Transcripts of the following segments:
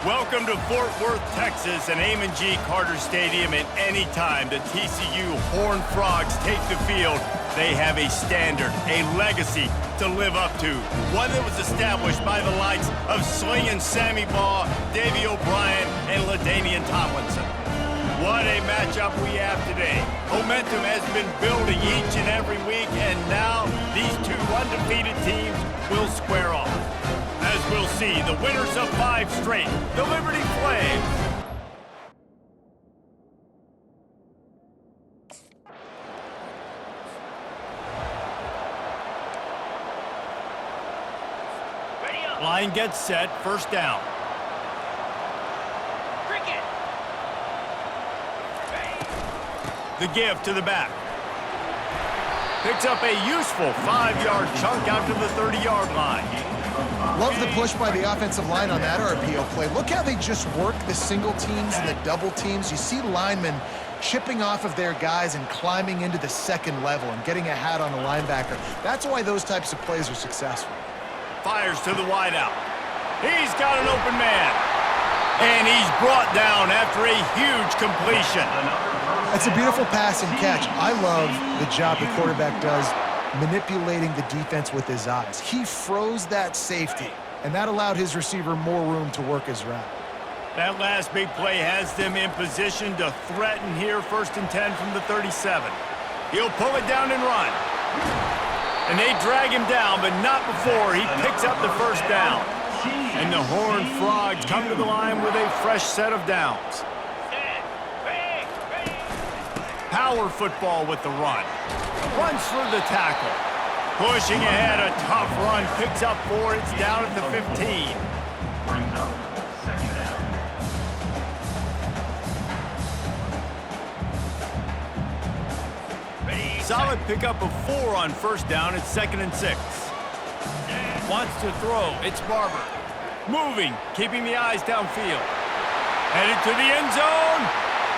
Welcome to Fort Worth, Texas, and Amon G. Carter Stadium. And anytime the TCU Horned Frogs take the field, they have a standard, a legacy to live up to. One that was established by the likes of Slingin' Sammy Baugh, Davey O'Brien, and LaDainian Tomlinson. What a matchup we have today. Momentum has been building each and every week, and now these two undefeated teams will square off. As we'll see, the winners of 5 straight, the Liberty Flames. Line gets set, first down. The give to the back. Picks up a useful 5-yard chunk out to the 30-yard line. Love the push by the offensive line on that RPO play. Look how they just work the single teams and the double teams. You see linemen chipping off of their guys and climbing into the second level and getting a hat on the linebacker. That's why those types of plays are successful. Fires to the wideout. He's got an open man. And he's brought down after a huge completion. That's a beautiful pass and catch. I love the job the quarterback does manipulating the defense with his eyes. He froze that safety, and that allowed his receiver more room to work his route. That last big play has them in position to threaten here, 1st and 10 from the 37. He'll pull it down and run. And they drag him down, but not before he picks up the first down. And the Horned Frogs come to the line with a fresh set of downs. Power football with the run. Runs through the tackle. Pushing ahead, a tough run. Picks up 4. It's down at the 15. Solid pickup of 4 on first down. It's 2nd and 6. Wants to throw. It's Barber. Moving, keeping the eyes downfield. Headed to the end zone.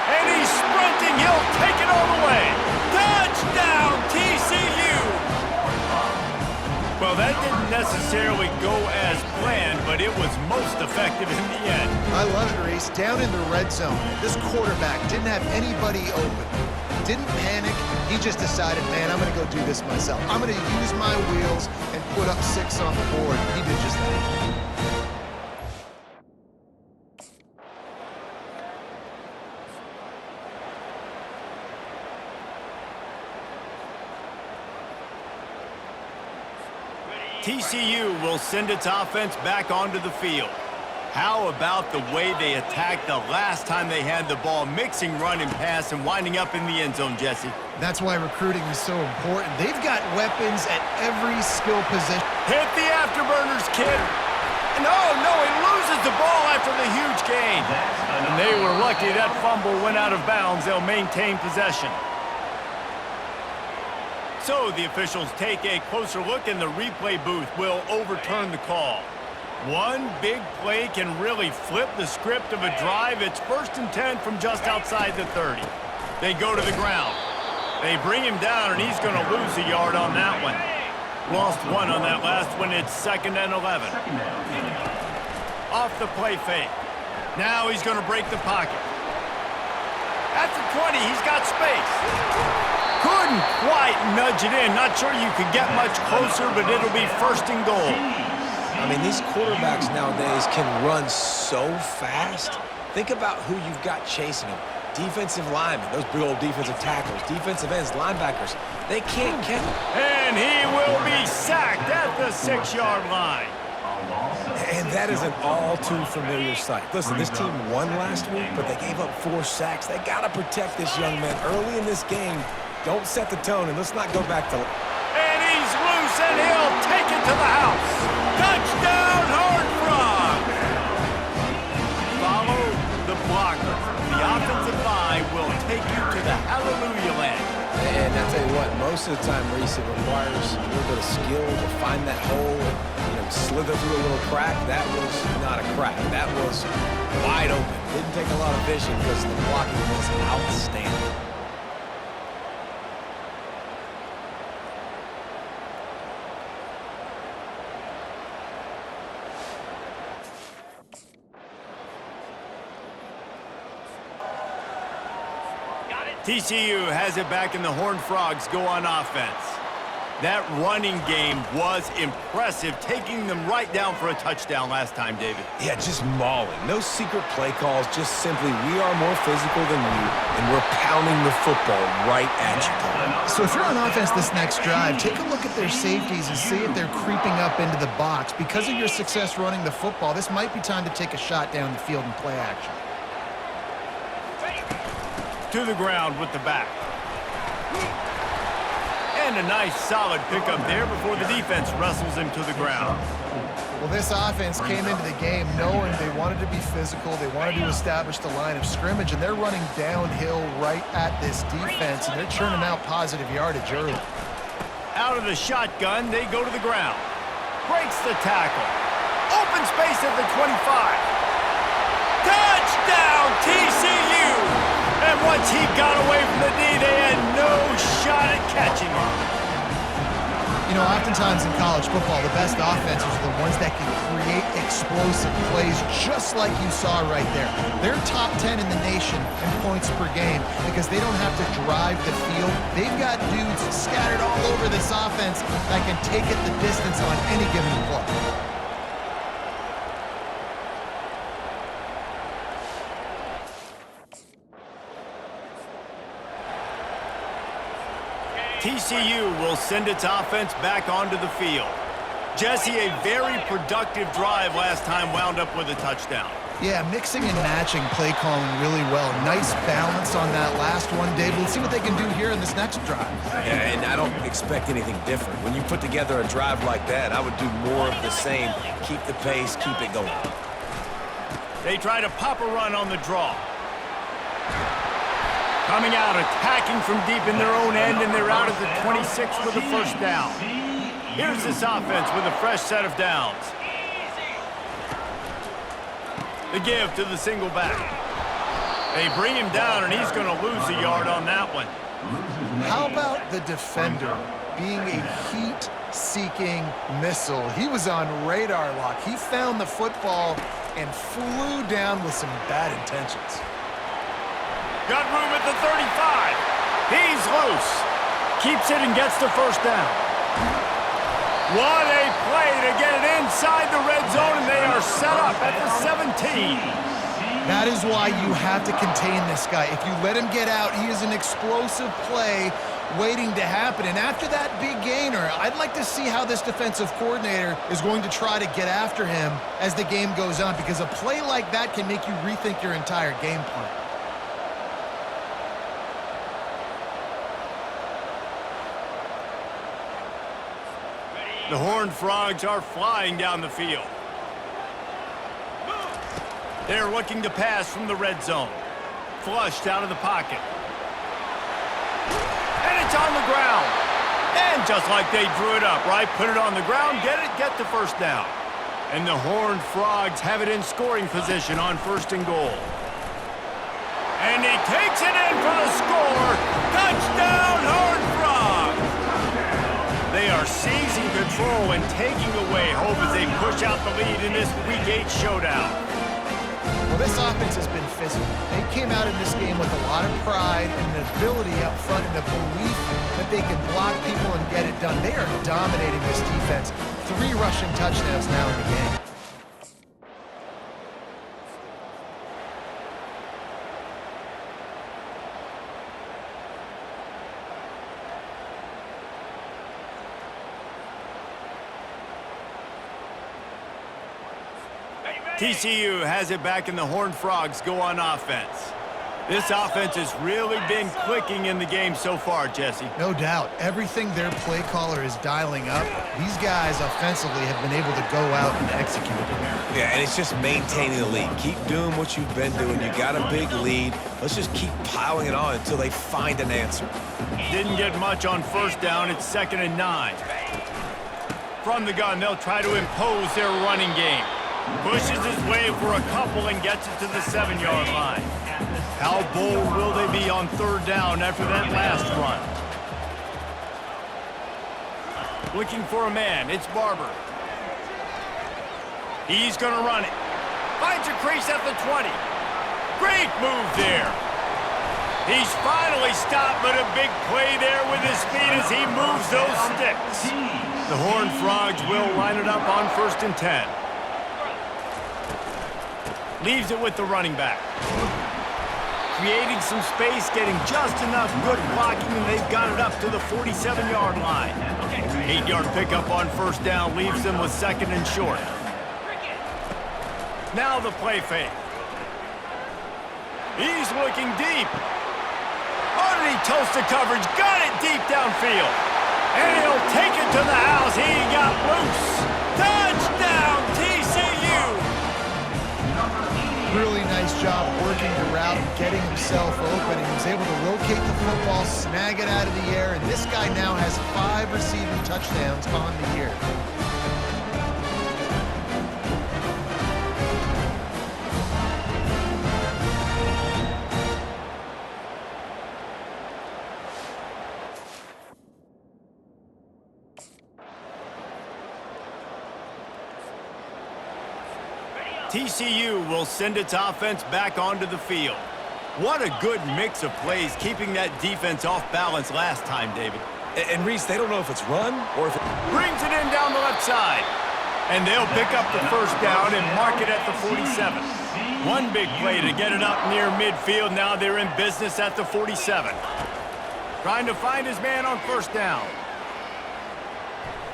And he's sprinting. He'll take it all the way. Touchdown, TCU! Well, that didn't necessarily go as planned, but it was most effective in the end. I love it, Reese. Down in the red zone, this quarterback didn't have anybody open. Didn't panic. He just decided, man, I'm going to go do this myself. I'm going to use my wheels and put up 6 on the board. He did just that. TCU will send its offense back onto the field. How about the way they attacked the last time they had the ball, mixing run and pass and winding up in the end zone, Jesse? That's why recruiting is so important. They've got weapons at every skill position. Hit the afterburners, kid. No, he loses the ball after the huge gain. And they were lucky that fumble went out of bounds. They'll maintain possession. So the officials take a closer look, and the replay booth will overturn the call. One big play can really flip the script of a drive. It's 1st and 10 from just outside the 30. They go to the ground. They bring him down, and he's going to lose a yard on that one. Lost 1 on that last one. It's 2nd and 11. Off the play fake. Now he's going to break the pocket. At the 20, he's got space. Couldn't quite nudge it in. Not sure you could get much closer, but it'll be 1st and goal. I mean, these quarterbacks nowadays can run so fast. Think about who you've got chasing them. Defensive linemen, those big old defensive tackles, defensive ends, linebackers. They can't catch him. And he will be sacked at the 6-yard line. And that is an all-too-familiar sight. Listen, this team won last week, but they gave up 4 sacks. They got to protect this young man early in this game. Don't set the tone, and let's not go back to... And he's loose, and he'll take it to the house. Touchdown, Horned Frogs! Follow the blocker. The offensive line will take you to the hallelujah land. And I tell you what, most of the time, Reese, it requires a little bit of skill to find that hole and slither through a little crack. That was not a crack. That was wide open. Didn't take a lot of vision because the blocking was outstanding. TCU has it back and the Horned Frogs go on offense. That running game was impressive, taking them right down for a touchdown last time, David. Yeah, just mauling. No secret play calls, just simply we are more physical than you, and we're pounding the football right at you. So if you're on offense this next drive, take a look at their safeties and see if they're creeping up into the box. Because of your success running the football, this might be time to take a shot down the field and play action. To the ground with the back. And a nice solid pickup there before the defense wrestles him to the ground. Well, this offense came into the game knowing they wanted to be physical, they wanted to establish the line of scrimmage, and they're running downhill right at this defense, and they're churning out positive yardage early. Out of the shotgun, they go to the ground. Breaks the tackle. Open space at the 25. Touchdown, TCU! And once he got away from the D, they had no shot at catching him. You know, oftentimes in college football, the best offenses are the ones that can create explosive plays just like you saw right there. They're top 10 in the nation in points per game because they don't have to drive the field. They've got dudes scattered all over this offense that can take it the distance on any given play. TCU will send its offense back onto the field. Jesse, a very productive drive last time wound up with a touchdown. Yeah, mixing and matching play calling really well. Nice balance on that last one, David. Let's see what they can do here in this next drive. Yeah, and I don't expect anything different. When you put together a drive like that, I would do more of the same. Keep the pace, keep it going. They try to pop a run on the draw. Coming out, attacking from deep in their own end, and they're out at the 26 for the first down. Here's this offense with a fresh set of downs. The give to the single back. They bring him down, and he's going to lose a yard on that one. How about the defender being a heat-seeking missile? He was on radar lock. He found the football and flew down with some bad intentions. Got room at the 35. He's loose. Keeps it and gets the first down. What a play to get it inside the red zone, and they are set up at the 17. That is why you have to contain this guy. If you let him get out, he is an explosive play waiting to happen. And after that big gainer, I'd like to see how this defensive coordinator is going to try to get after him as the game goes on, because a play like that can make you rethink your entire game plan. The Horned Frogs are flying down the field. They're looking to pass from the red zone. Flushed out of the pocket. And it's on the ground. And just like they drew it up, right? Put it on the ground, get the first down. And the Horned Frogs have it in scoring position on 1st and goal. And he takes it in for the score. Touchdown, Horned Frogs! They are seizing control and taking away hope as they push out the lead in this Week 8 showdown. Well, this offense has been physical. They came out in this game with a lot of pride and an ability up front and a belief that they can block people and get it done. They are dominating this defense. 3 rushing touchdowns now in the game. TCU has it back and the Horned Frogs go on offense. This offense has really been clicking in the game so far, Jesse. No doubt. Everything their play caller is dialing up, these guys offensively have been able to go out and execute it. Yeah, and it's just maintaining the lead. Keep doing what you've been doing. You got a big lead. Let's just keep piling it on until they find an answer. Didn't get much on 1st down. It's 2nd and 9. From the gun, they'll try to impose their running game. Pushes his way for a couple and gets it to the 7-yard line. How bold will they be on 3rd down after that last run? Looking for a man. It's Barber. He's going to run it. Finds a crease at the 20. Great move there. He's finally stopped, but a big play there with his feet as he moves those sticks. The Horned Frogs will line it up on 1st and 10. Leaves it with the running back. Creating some space, getting just enough good blocking, and they've got it up to the 47-yard line. 8-yard pickup on 1st down leaves them with 2nd and short. Now the play fake. He's looking deep. Underneath toasted coverage, got it deep downfield. And he'll take it to the house. He got loose. Touchdown, TCU! Really nice job working the route and getting himself open. He was able to locate the football, snag it out of the air, and this guy now has 5 receiving touchdowns on the year. TCU will send its offense back onto the field. What a good mix of plays, keeping that defense off balance last time, David. And Reese, they don't know if it's run or if it... Brings it in down the left side. And they'll pick up the 1st down and mark it at the 47. One big play to get it up near midfield. Now they're in business at the 47. Trying to find his man on 1st down.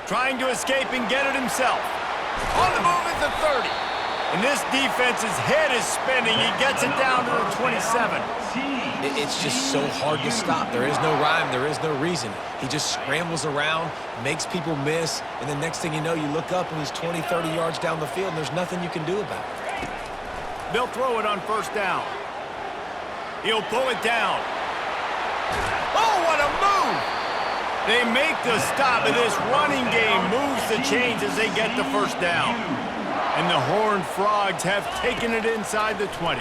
Trying to escape and get it himself. On the move at the 30. And this defense's head is spinning. He gets it down to the 27. It's just so hard to stop. There is no rhyme. There is no reason. He just scrambles around, makes people miss, and the next thing you know, you look up and he's 20, 30 yards down the field, and there's nothing you can do about it. They'll throw it on 1st down. He'll pull it down. Oh, what a move! They make the stop, and this running game moves the chains as they get the 1st down. And the Horned Frogs have taken it inside the 20.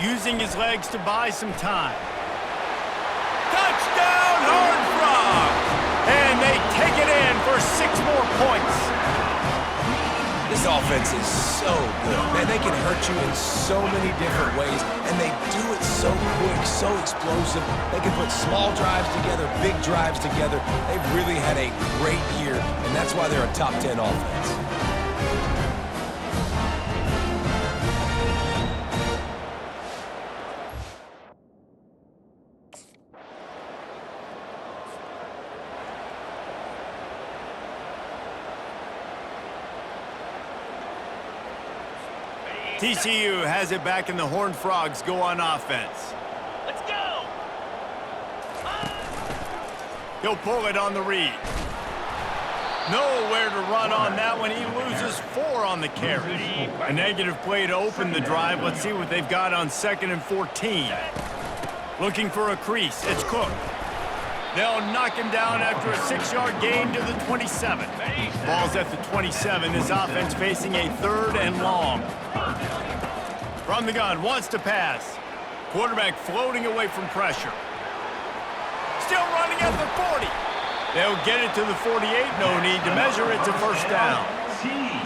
Using his legs to buy some time. Touchdown, Horned Frogs! And they take it in for 6 more points. This offense is so good. Man, they can hurt you in so many different ways, and they do it so quick, so explosive. They can put small drives together, big drives together. They've really had a great year, and that's why they're a top 10 offense. TCU has it back, and the Horned Frogs go on offense. Let's go! He'll pull it on the read. Nowhere to run on that one. He loses 4 on the carry. A negative play to open the drive. Let's see what they've got on 2nd and 14. Looking for a crease. It's Cook. They'll knock him down after a 6-yard gain to the 27. Ball's at the 27. This offense facing a 3rd and long. From the gun, wants to pass. Quarterback floating away from pressure. Still running at the 40. They'll get it to the 48. No need to measure it to 1st down.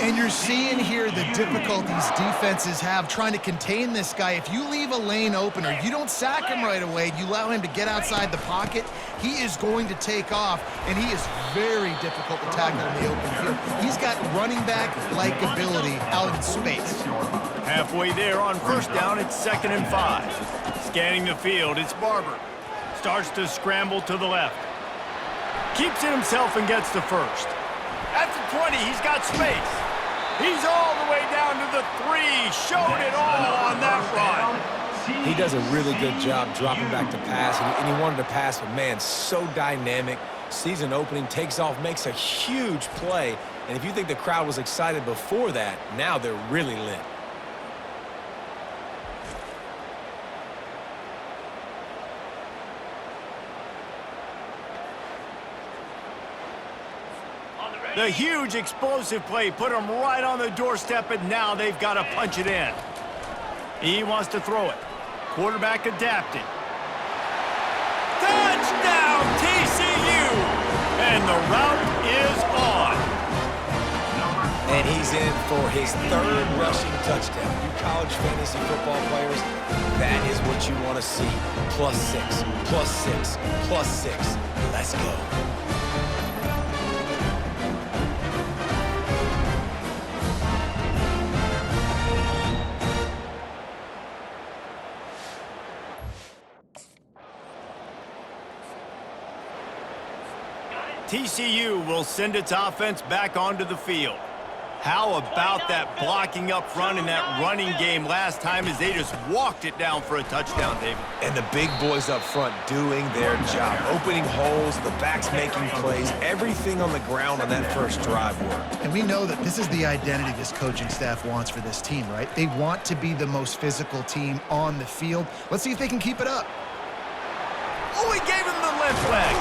And you're seeing here the difficulties defenses have trying to contain this guy. If you leave a lane open or you don't sack him right away, you allow him to get outside the pocket, he is going to take off, and he is very difficult to tackle in the open field. He's got running back-like ability out in space. Halfway there on 1st down, it's 2nd and 5. Scanning the field, it's Barber. Starts to scramble to the left. Keeps it himself and gets the 1st. At the 20, he's got space. He's all the way down to the 3. Showed it all on that run. He does a really good job dropping back to pass, and he wanted to pass, but man, so dynamic. Season opening, takes off, makes a huge play. And if you think the crowd was excited before that, now they're really lit. The huge explosive play put him right on the doorstep, and now they've got to punch it in. He wants to throw it. Quarterback adapting. Touchdown, TCU! And the route is on. And he's in for his third rushing touchdown. You college fantasy football players, that is what you want to see. +6, +6, +6. Let's go. TCU will send its offense back onto the field. How about that blocking up front in that running game last time as they just walked it down for a touchdown, David? And the big boys up front doing their job, opening holes, the backs making plays, everything on the ground on that first drive worked. And we know that this is the identity this coaching staff wants for this team, right? They want to be the most physical team on the field. Let's see if they can keep it up. Oh, he gave him the left leg.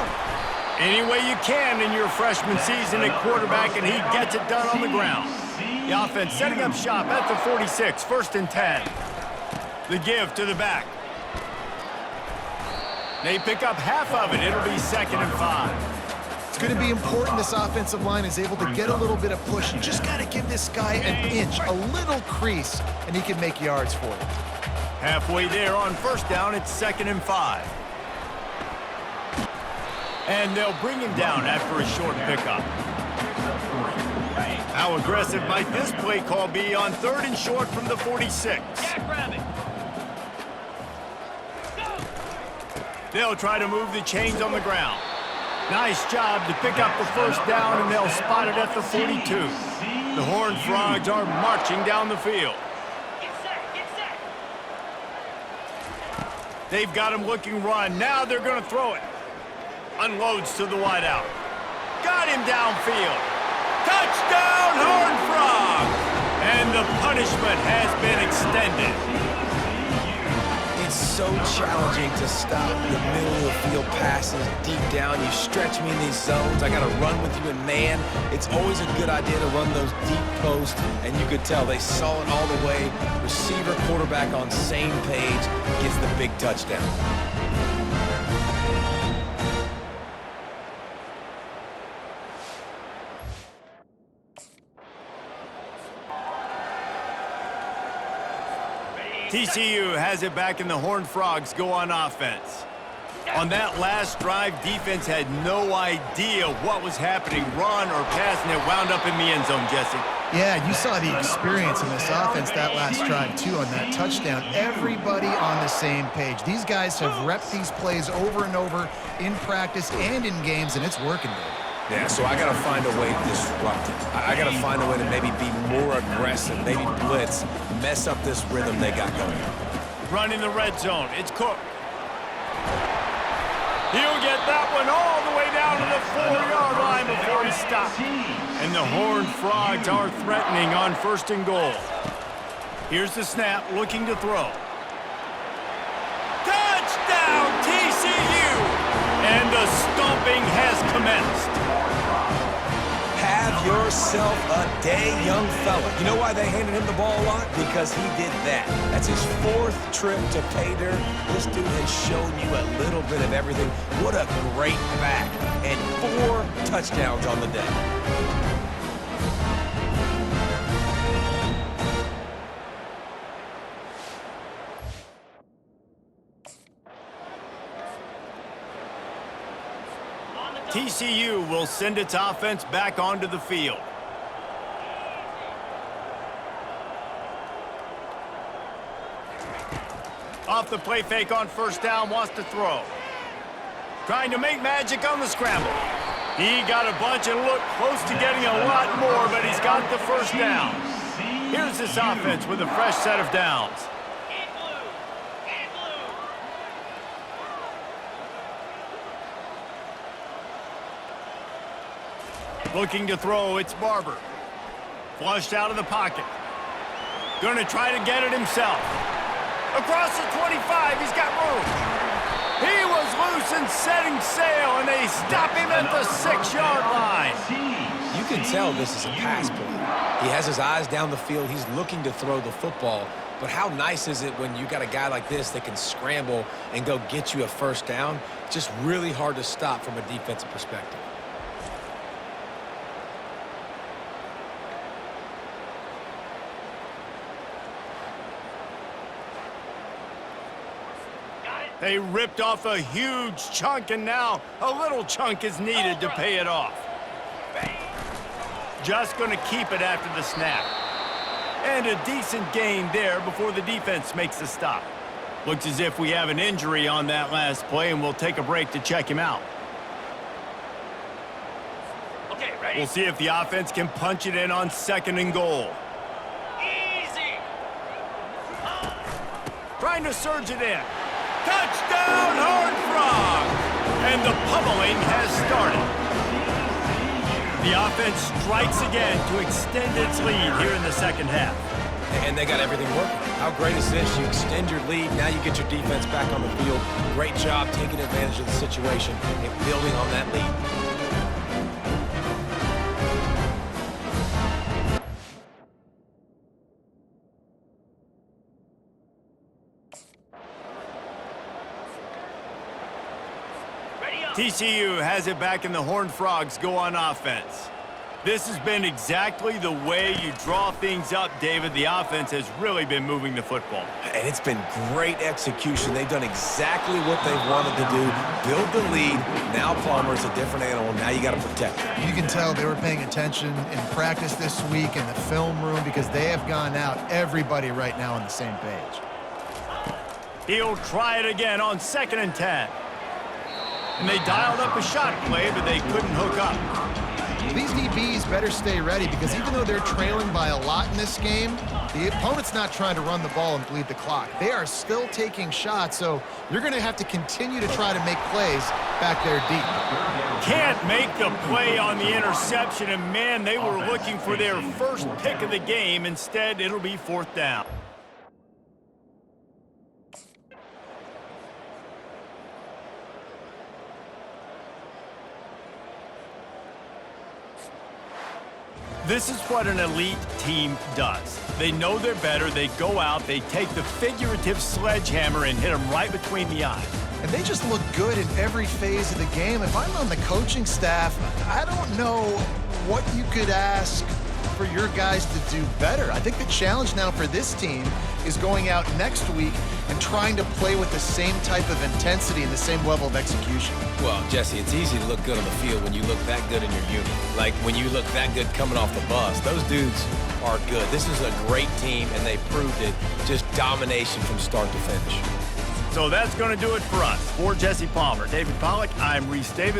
Any way you can in your freshman season at quarterback, and he gets it done on the ground. The offense setting up shop at the 46, 1st and 10. The give to the back. They pick up half of it. It'll be 2nd and 5. It's going to be important this offensive line is able to get a little bit of push. You just got to give this guy an inch, a little crease, and he can make yards for it. Halfway there on 1st down, it's 2nd and 5. And they'll bring him down after a short pickup. How aggressive might this play call be on 3rd and short from the 46? They'll try to move the chains on the ground. Nice job to pick up the 1st down, and they'll spot it at the 42. The Horned Frogs are marching down the field. They've got him looking run. Now they're going to throw it. Unloads to the wideout. Got him downfield. Touchdown, Horned Frogs! And the punishment has been extended. It's so challenging to stop the middle of the field passes deep down. You stretch me in these zones. I got to run with you in man. It's always a good idea to run those deep posts, and you could tell they saw it all the way. Receiver, quarterback on same page, gets the big touchdown. TCU has it back, and the Horned Frogs go on offense. On that last drive, defense had no idea what was happening, run or pass, and it wound up in the end zone, Jesse. Yeah, you saw the experience in this offense that last drive, too, on that touchdown. Everybody on the same page. These guys have repped these plays over and over in practice and in games, and it's working, dude. Yeah, so I got to find a way to disrupt it. I got to find a way to maybe be more aggressive, maybe blitz, mess up this rhythm they got going. Running the red zone. It's Cook. He'll get that one all the way down to the 4-yard line before he stops. And the Horned Frogs are threatening on 1st and goal. Here's the snap, looking to throw. Touchdown, TCU! And the stomping has commenced. Have yourself a day, young fella. You know why they handed him the ball a lot? Because he did that. That's his 4th trip to pay dirt. This dude has shown you a little bit of everything. What a great back. And 4 touchdowns on the day. TCU will send its offense back onto the field. Off the play fake on 1st down, wants to throw. Trying to make magic on the scramble. He got a bunch and looked close to getting a lot more, but he's got the 1st down. Here's this offense with a fresh set of downs. Looking to throw, it's Barber. Flushed out of the pocket. Gonna try to get it himself. Across the 25, he's got room. He was loose and setting sail, and they stop him at the 6-yard line. You can tell this is a pass play. He has his eyes down the field. He's looking to throw the football. But how nice is it when you got a guy like this that can scramble and go get you a 1st down? It's just really hard to stop from a defensive perspective. They ripped off a huge chunk, and now a little chunk is needed to pay it off. Just going to keep it after the snap. And a decent gain there before the defense makes the stop. Looks as if we have an injury on that last play, and we'll take a break to check him out. Okay, ready? We'll see if the offense can punch it in on 2nd and goal. Easy. Trying to surge it in. Touchdown, Horned Frogs! And the pummeling has started. The offense strikes again to extend its lead here in the 2nd half. And they got everything working. How great is this? You extend your lead, now you get your defense back on the field. Great job taking advantage of the situation and building on that lead. TCU has it back, and the Horned Frogs go on offense. This has been exactly the way you draw things up, David. The offense has really been moving the football. And it's been great execution. They've done exactly what they've wanted to do. Build the lead. Now Palmer's a different animal. Now you got to protect him. You can tell they were paying attention in practice this week in the film room because they have gone out, everybody right now on the same page. He'll try it again on 2nd and 10. And they dialed up a shot play, but they couldn't hook up. These DBs better stay ready because even though they're trailing by a lot in this game, the opponent's not trying to run the ball and bleed the clock. They are still taking shots, so you're going to have to continue to try to make plays back there deep. Can't make the play on the interception, and man, they were looking for their first pick of the game. Instead, it'll be 4th down. This is what an elite team does. They know they're better, they go out, they take the figurative sledgehammer and hit them right between the eyes. And they just look good in every phase of the game. If I'm on the coaching staff, I don't know what you could ask for your guys to do better. I think the challenge now for this team is going out next week and trying to play with the same type of intensity and the same level of execution. Well, Jesse, it's easy to look good on the field when you look that good in your unit. Like when you look that good coming off the bus. Those dudes are good. This is a great team, and they proved it. Just domination from start to finish. So that's going to do it for us. For Jesse Palmer, David Pollack, I'm Reese Davis.